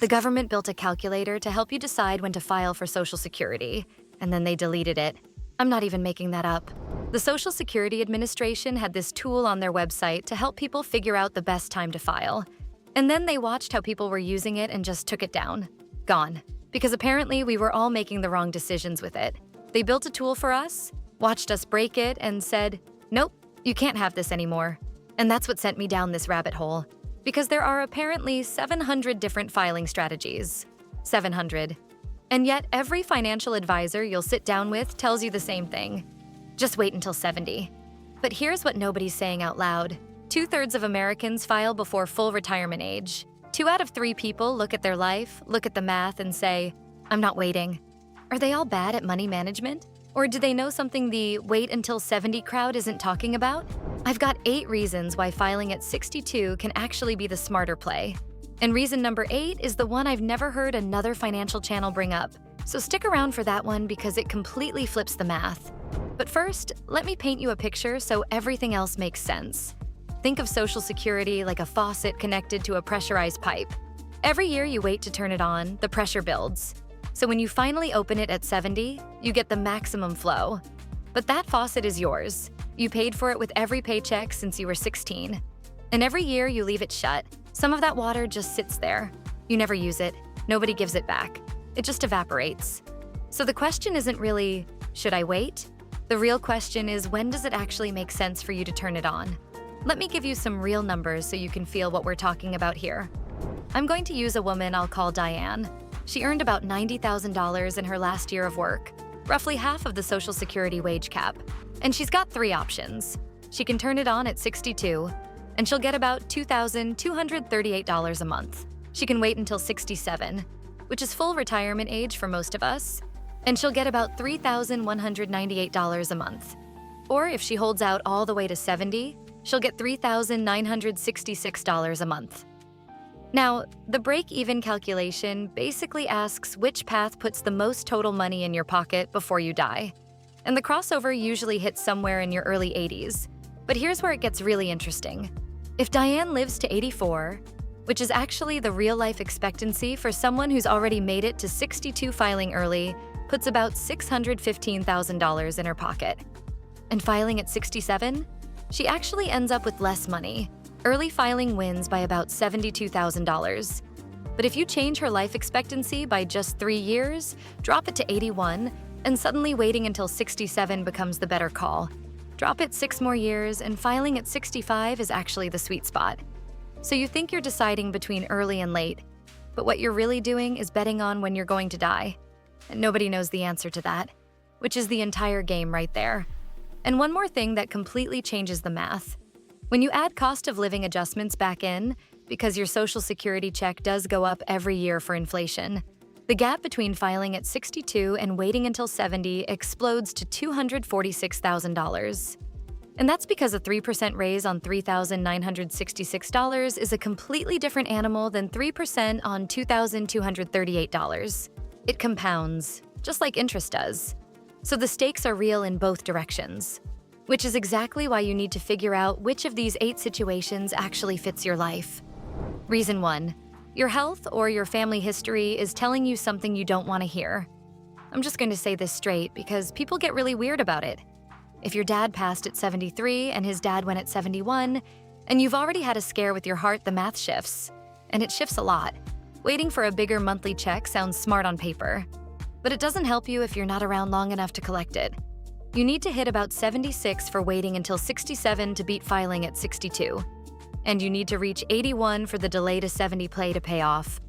The government built a calculator to help you decide when to file for Social Security, and then they deleted it. I'm not even making that up. The Social Security Administration had this tool on their website to help people figure out the best time to file. And then they watched how people were using it and just took it down. Gone. Because apparently we were all making the wrong decisions with it. They built a tool for us, watched us break it, and said, "Nope, you can't have this anymore." And that's what sent me down this rabbit hole. Because there are apparently 700 different filing strategies. 700. And yet every financial advisor you'll sit down with tells you the same thing. Just wait until 70. But here's what nobody's saying out loud. 2/3 of Americans file before full retirement age. 2 out of 3 people look at their life, look at the math, and say, "I'm not waiting." Are they all bad at money management? Or do they know something the wait until 70 crowd isn't talking about? I've got 8 reasons why filing at 62 can actually be the smarter play. And reason number 8 is the one I've never heard another financial channel bring up. So stick around for that one because it completely flips the math. But first, let me paint you a picture so everything else makes sense. Think of Social Security like a faucet connected to a pressurized pipe. Every year you wait to turn it on, the pressure builds. So when you finally open it at 70, you get the maximum flow. But that faucet is yours. You paid for it with every paycheck since you were 16. And every year you leave it shut. Some of that water just sits there. You never use it. Nobody gives it back. It just evaporates. So the question isn't really, should I wait? The real question is, when does it actually make sense for you to turn it on? Let me give you some real numbers so you can feel what we're talking about here. I'm going to use a woman I'll call Diane. She earned about $90,000 in her last year of work, roughly half of the Social Security wage cap. And she's got 3 options. She can turn it on at 62, and she'll get about $2,238 a month. She can wait until 67, which is full retirement age for most of us, and she'll get about $3,198 a month. Or if she holds out all the way to 70, she'll get $3,966 a month. Now, the break-even calculation basically asks which path puts the most total money in your pocket before you die. And the crossover usually hits somewhere in your early 80s. But here's where it gets really interesting. If Diane lives to 84, which is actually the real-life expectancy for someone who's already made it to 62 filing early, puts about $615,000 in her pocket. And filing at 67, she actually ends up with less money. Early filing wins by about $72,000. But if you change her life expectancy by just 3 years, drop it to 81, and suddenly waiting until 67 becomes the better call. Drop it 6 more years, and filing at 65 is actually the sweet spot. So you think you're deciding between early and late, but what you're really doing is betting on when you're going to die. And nobody knows the answer to that, which is the entire game right there. And one more thing that completely changes the math. When you add cost of living adjustments back in, because your Social Security check does go up every year for inflation, the gap between filing at 62 and waiting until 70 explodes to $246,000. And that's because a 3% raise on $3,966 is a completely different animal than 3% on $2,238. It compounds, just like interest does. So the stakes are real in both directions. Which is exactly why you need to figure out which of these 8 situations actually fits your life. Reason 1, your health or your family history is telling you something you don't want to hear. I'm just going to say this straight because people get really weird about it. If your dad passed at 73 and his dad went at 71, and you've already had a scare with your heart, the math shifts. And it shifts a lot. Waiting for a bigger monthly check sounds smart on paper, but it doesn't help you if you're not around long enough to collect it. You need to hit about 76 for waiting until 67 to beat filing at 62. And you need to reach 81 for the delay to 70 play to pay off.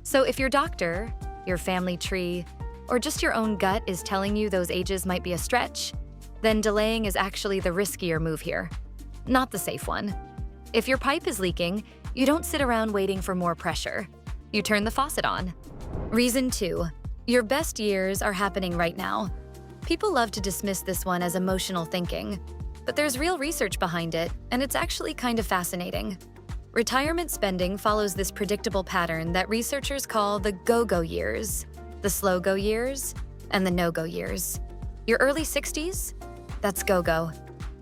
So if your doctor, your family tree, or just your own gut is telling you those ages might be a stretch, then delaying is actually the riskier move here, not the safe one. If your pipe is leaking, you don't sit around waiting for more pressure. You turn the faucet on. Reason 2, your best years are happening right now. People love to dismiss this one as emotional thinking, but there's real research behind it, and it's actually kind of fascinating. Retirement spending follows this predictable pattern that researchers call the go-go years, the slow-go years, and the no-go years. Your early 60s? That's go-go.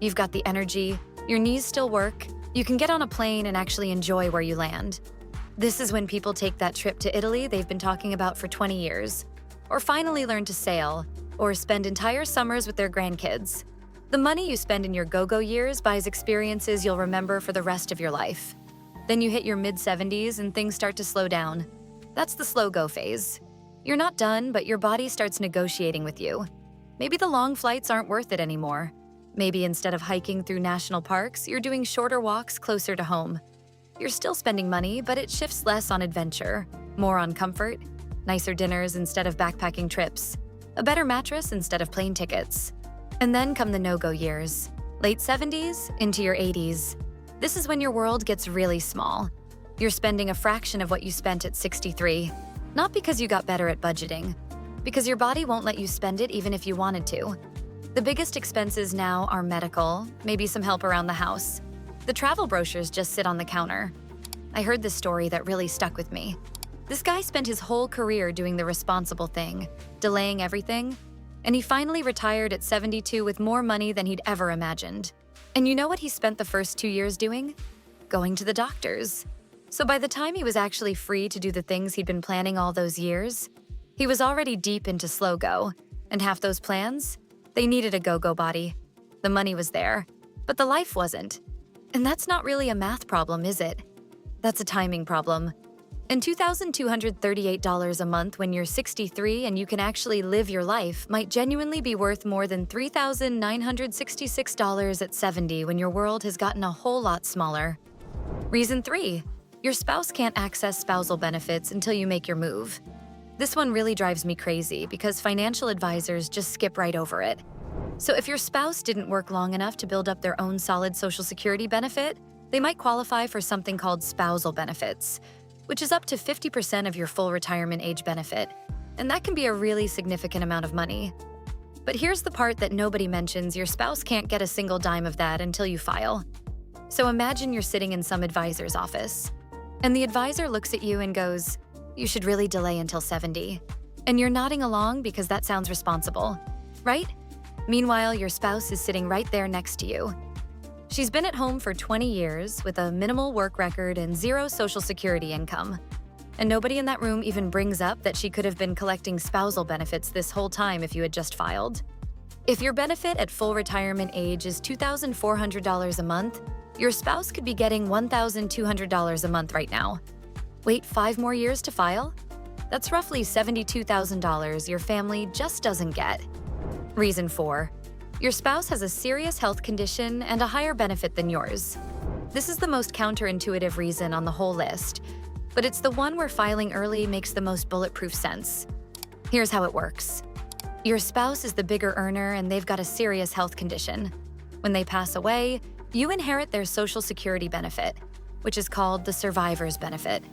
You've got the energy, your knees still work, you can get on a plane and actually enjoy where you land. This is when people take that trip to Italy they've been talking about for 20 years, or finally learn to sail, or spend entire summers with their grandkids. The money you spend in your go-go years buys experiences you'll remember for the rest of your life. Then you hit your mid-70s and things start to slow down. That's the slow-go phase. You're not done, but your body starts negotiating with you. Maybe the long flights aren't worth it anymore. Maybe instead of hiking through national parks, you're doing shorter walks closer to home. You're still spending money, but it shifts less on adventure, more on comfort, nicer dinners instead of backpacking trips, a better mattress instead of plane tickets. And then come the no-go years, late 70s into your 80s. This is when your world gets really small. You're spending a fraction of what you spent at 63, not because you got better at budgeting, because your body won't let you spend it even if you wanted to. The biggest expenses now are medical, maybe some help around the house. The travel brochures just sit on the counter. I heard this story that really stuck with me. This guy spent his whole career doing the responsible thing, delaying everything, and he finally retired at 72 with more money than he'd ever imagined. And you know what he spent the first 2 years doing? Going to the doctors. So by the time he was actually free to do the things he'd been planning all those years, he was already deep into slow-go, and half those plans, they needed a go-go body. The money was there, but the life wasn't. And that's not really a math problem, is it? That's a timing problem. And $2,238 a month when you're 63 and you can actually live your life might genuinely be worth more than $3,966 at 70 when your world has gotten a whole lot smaller. Reason 3, your spouse can't access spousal benefits until you make your move. This one really drives me crazy because financial advisors just skip right over it. So if your spouse didn't work long enough to build up their own solid Social Security benefit, they might qualify for something called spousal benefits, which is up to 50% of your full retirement age benefit. And that can be a really significant amount of money. But here's the part that nobody mentions: your spouse can't get a single dime of that until you file. So imagine you're sitting in some advisor's office, and the advisor looks at you and goes, "You should really delay until 70. And you're nodding along because that sounds responsible, right? Meanwhile, your spouse is sitting right there next to you. She's been at home for 20 years with a minimal work record and zero Social Security income. And nobody in that room even brings up that she could have been collecting spousal benefits this whole time if you had just filed. If your benefit at full retirement age is $2,400 a month, your spouse could be getting $1,200 a month right now. Wait 5 more years to file? That's roughly $72,000 your family just doesn't get. Reason 4, your spouse has a serious health condition and a higher benefit than yours. This is the most counterintuitive reason on the whole list, but it's the one where filing early makes the most bulletproof sense. Here's how it works. Your spouse is the bigger earner and they've got a serious health condition. When they pass away, you inherit their Social Security benefit, which is called the survivor's benefit.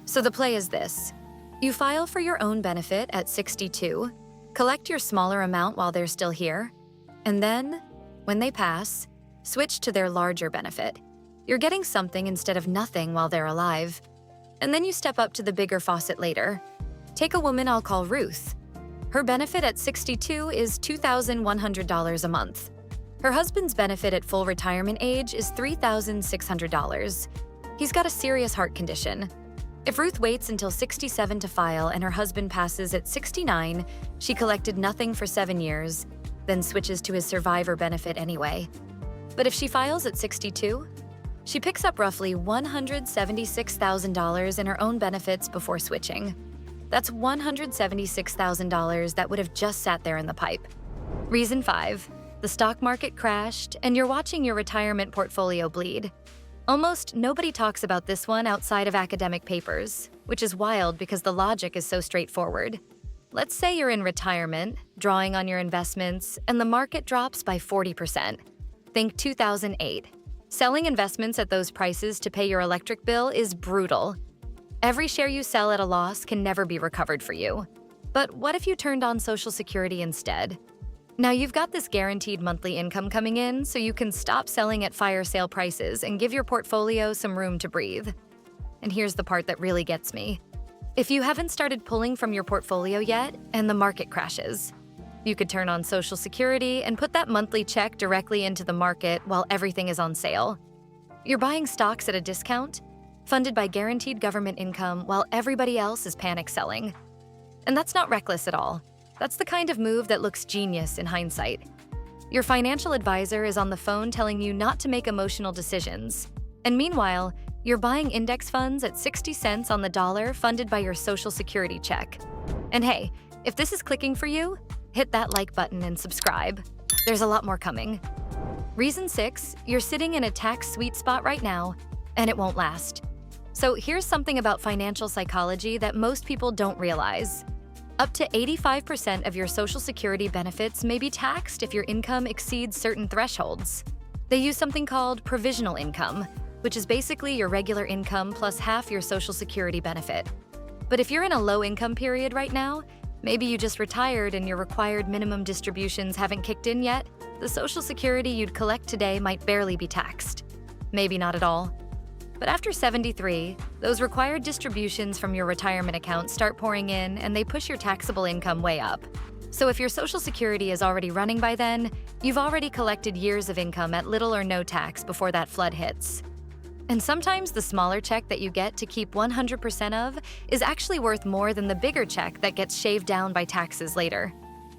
So the play is this. You file for your own benefit at 62, collect your smaller amount while they're still here, and then, when they pass, switch to their larger benefit. You're getting something instead of nothing while they're alive. And then you step up to the bigger Faucet later. Take a woman I'll call Ruth. Her benefit at 62 is $2,100 a month. Her husband's benefit at full retirement age is $3,600. He's got a serious heart condition. If Ruth waits until 67 to file and her husband passes at 69, she collected nothing for 7 years, then switches to his survivor benefit anyway. But if she files at 62, she picks up roughly $176,000 in her own benefits before switching. That's $176,000 that would have just sat there in the pipe. Reason 5, the stock market crashed and you're watching your retirement portfolio bleed. Almost nobody talks about this one outside of academic papers, which is wild because the logic is so straightforward. Let's say you're in retirement, drawing on your investments, and the market drops by 40%. Think 2008. Selling investments at those prices to pay your electric bill is brutal. Every share you sell at a loss can never be recovered for you. But what if you turned on Social Security instead? Now you've got this guaranteed monthly income coming in, so you can stop selling at fire sale prices and give your portfolio some room to breathe. And here's the part that really gets me. If you haven't started pulling from your portfolio yet and the market crashes, you could turn on Social Security and put that monthly check directly into the market while everything is on sale. You're buying stocks at a discount? funded by guaranteed government income while everybody else is panic selling. And that's not reckless at all. That's the kind of move that looks genius in hindsight. Your financial advisor is on the phone telling you not to make emotional decisions. And meanwhile, you're buying index funds at 60 cents on the dollar funded by your Social Security check. And hey, if this is clicking for you, hit that like button and subscribe. There's a lot more coming. Reason 6, you're sitting in a tax sweet spot right now, and it won't last. So here's something about financial psychology that most people don't realize. Up to 85% of your Social Security benefits may be taxed if your income exceeds certain thresholds. They use something called provisional income, which is basically your regular income plus half your Social Security benefit. But if you're in a low-income period right now, maybe you just retired and your required minimum distributions haven't kicked in yet, the Social Security you'd collect today might barely be taxed. Maybe not at all. But after 73, those required distributions from your retirement account start pouring in and they push your taxable income way up. So if your Social Security is already running by then, you've already collected years of income at little or no tax before that flood hits. And sometimes the smaller check that you get to keep 100% of is actually worth more than the bigger check that gets shaved down by taxes later.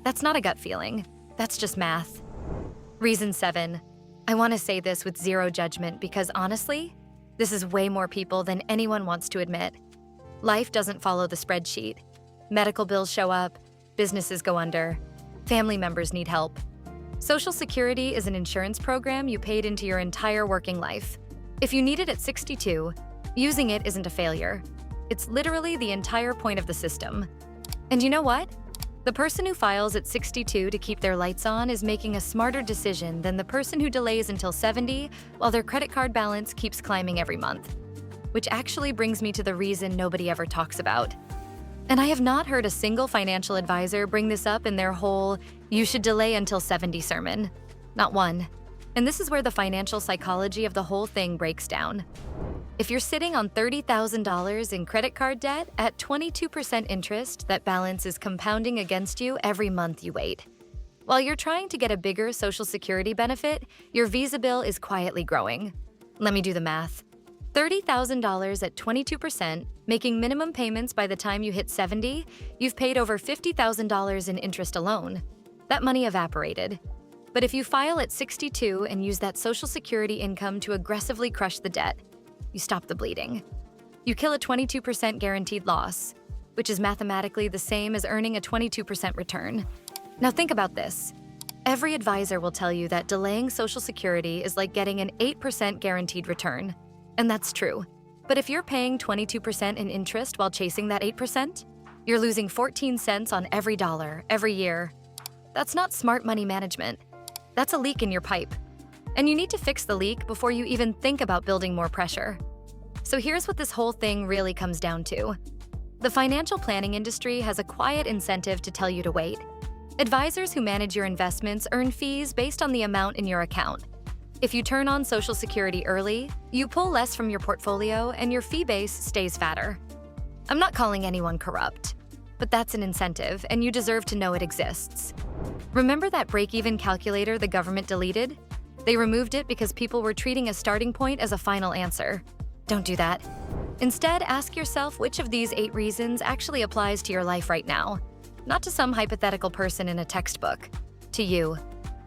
That's not a gut feeling. That's just math. Reason 7. I want to say this with zero judgment because honestly, this is way more people than anyone wants to admit. Life doesn't follow the spreadsheet. Medical bills show up, businesses go under, family members need help. Social Security is an insurance program you paid into your entire working life. If you need it at 62, using it isn't a failure. It's literally the entire point of the system. And you know what? The person who files at 62 to keep their lights on is making a smarter decision than the person who delays until 70 while their credit card balance keeps climbing every month. Which actually brings me to the reason nobody ever talks about. And I have not heard a single financial advisor bring this up in their whole "you should delay until 70" sermon. Not one. And this is where the financial psychology of the whole thing breaks down. If you're sitting on $30,000 in credit card debt at 22% interest, that balance is compounding against you every month you wait. While you're trying to get a bigger Social Security benefit, your Visa bill is quietly growing. Let me do the math. $30,000 at 22%, making minimum payments by the time you hit 70, you've paid over $50,000 in interest alone. That money evaporated. But if you file at 62 and use that Social Security income to aggressively crush the debt, you stop the bleeding. You kill a 22% guaranteed loss, which is mathematically the same as earning a 22% return. Now think about this. Every advisor will tell you that delaying Social Security is like getting an 8% guaranteed return. And that's true. But if you're paying 22% in interest while chasing that 8%, you're losing 14 cents on every dollar, every year. That's not smart money management. That's a leak in your pipe. And you need to fix the leak before you even think about building more pressure. So here's what this whole thing really comes down to. The financial planning industry has a quiet incentive to tell you to wait. Advisors who manage your investments earn fees based on the amount in your account. If you turn on Social Security early, you pull less from your portfolio and your fee base stays fatter. I'm not calling anyone corrupt, but that's an incentive and you deserve to know it exists. Remember that break-even calculator the government deleted? They removed it because people were treating a starting point as a final answer. Don't do that. Instead, ask yourself which of these 8 reasons actually applies to your life right now. Not to some hypothetical person in a textbook. To you.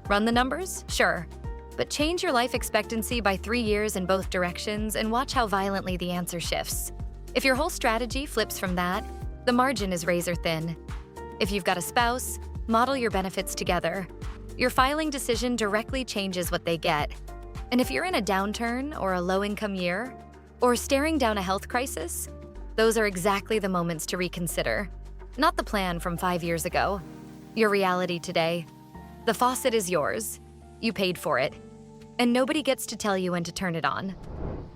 Run the numbers? Sure. But change your life expectancy by 3 years in both directions and watch how violently the answer shifts. If your whole strategy flips from that, the margin is razor thin. If you've got a spouse, model your benefits together. Your filing decision directly changes what they get. And if you're in a downturn or a low-income year, or staring down a health crisis, those are exactly the moments to reconsider. Not the plan from 5 years ago. Your reality today. The faucet is yours. You paid for it. And nobody gets to tell you when to turn it on.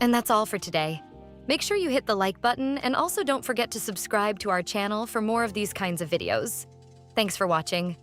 And that's all for today. Make sure you hit the like button and also don't forget to subscribe to our channel for more of these kinds of videos. Thanks for watching.